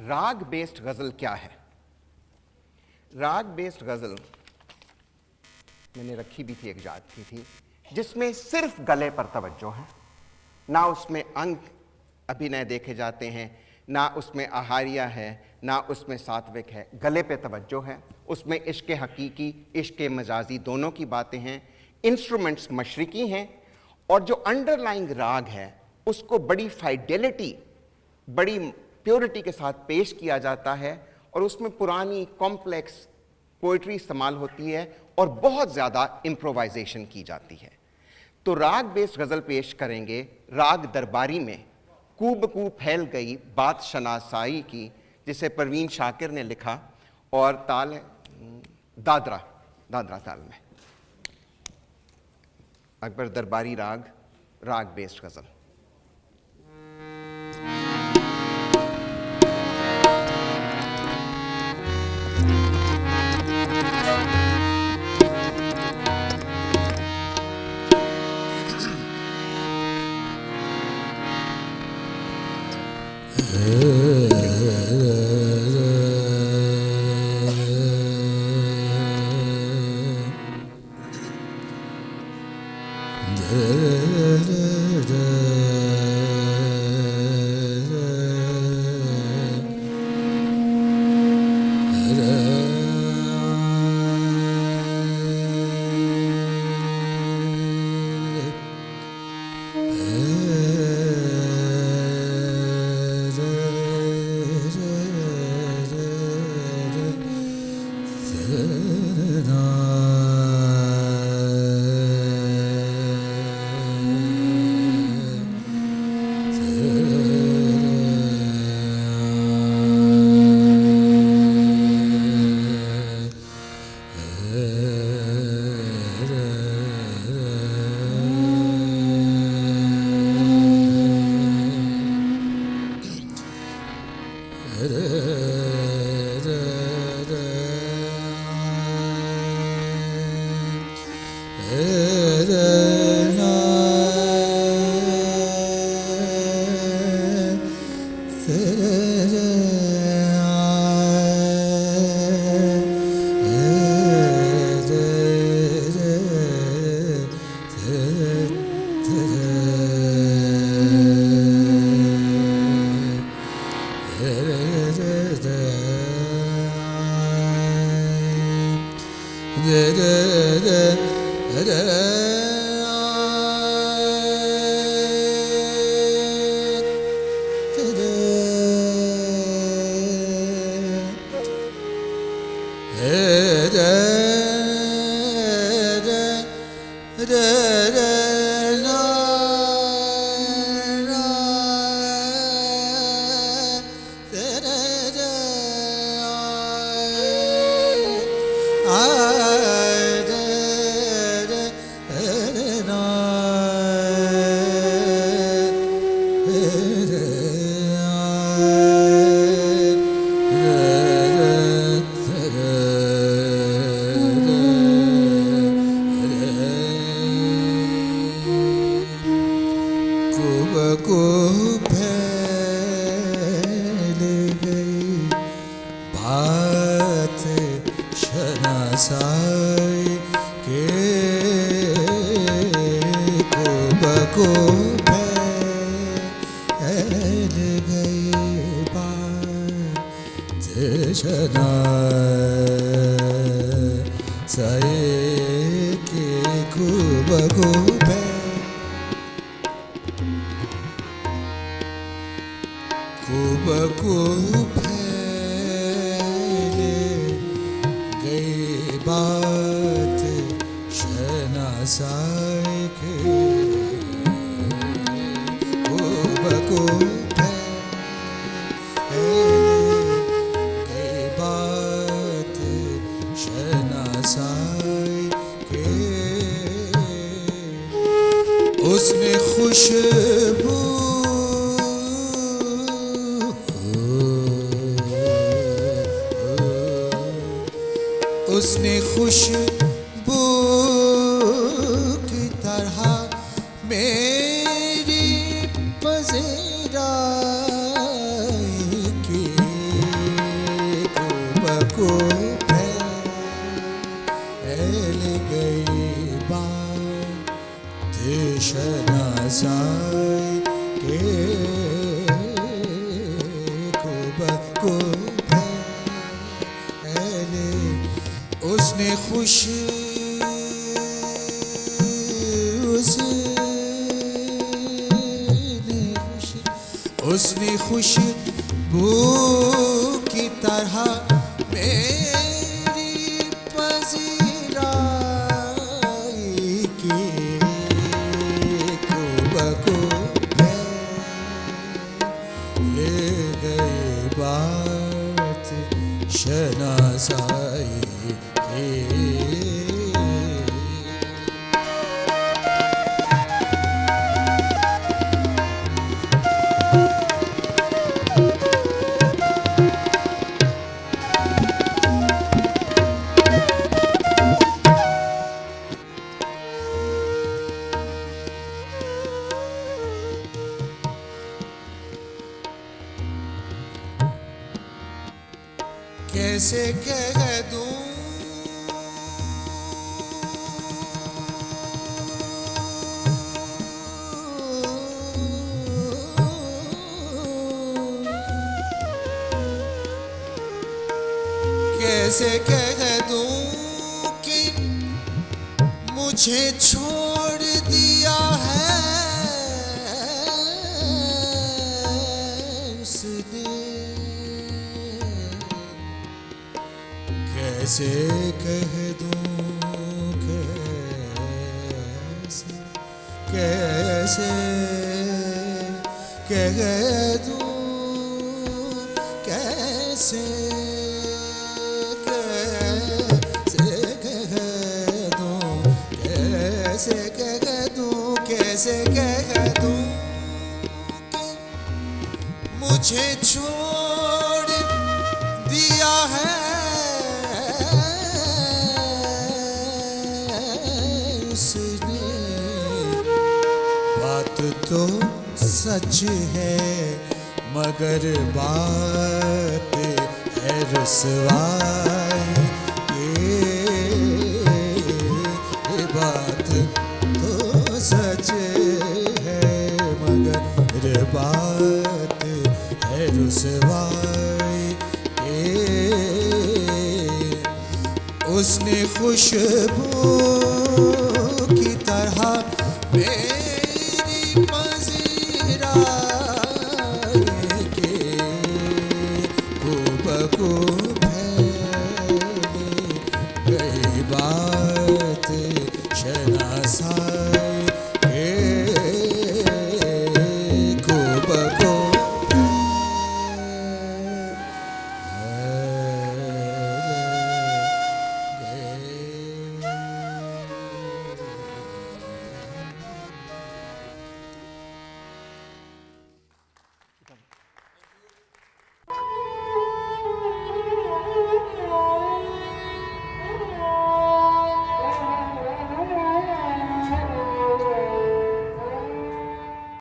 राग बेस्ड गज़ल क्या है? राग बेस्ड गज़ल मैंने रखी भी थी, एक याद की थी, जिसमें सिर्फ गले पर तवज्जो है, ना उसमें अंग अभिनय देखे जाते हैं, ना उसमें आहारिया है, ना उसमें सात्विक है, गले पे तवज्जो है। उसमें इश्क हकीकी, इश्क मजाजी दोनों की बातें हैं। इंस्ट्रूमेंट्स मशरिकी हैं और जो अंडरलाइंग राग है उसको बड़ी फाइडेलिटी, बड़ी प्योरिटी के साथ पेश किया जाता है और उसमें पुरानी कॉम्प्लेक्स पोइट्री इस्तेमाल होती है और बहुत ज़्यादा इम्प्रोवाइजेशन की जाती है। तो राग बेस्ड गज़ल पेश करेंगे राग दरबारी में कूब कूब फैल गई बात शनासाई की, जिसे परवीन शाकिर ने लिखा, और ताल है दादरा ताल में। अकबर दरबारी राग बेस्ड गज़ल। उसने खुशबू की तरह मेरी पज़ीराई की। उसने खुशबू की तरह मेरी पजीराई की कुबको ले गए बात शनासाई की। कैसे कह दूं कैसे कह दूं कि मुझे छोड़ दिया है उसने। कैसे कह दूं कैसे कह दूं कैसे कैसे कह दूं कि मुझे छोड़ दिया है उसने। बात तो सच है मगर बात है रुसवाई ये बात तो सच है मगर बात है रुसवाई उसने खुशबू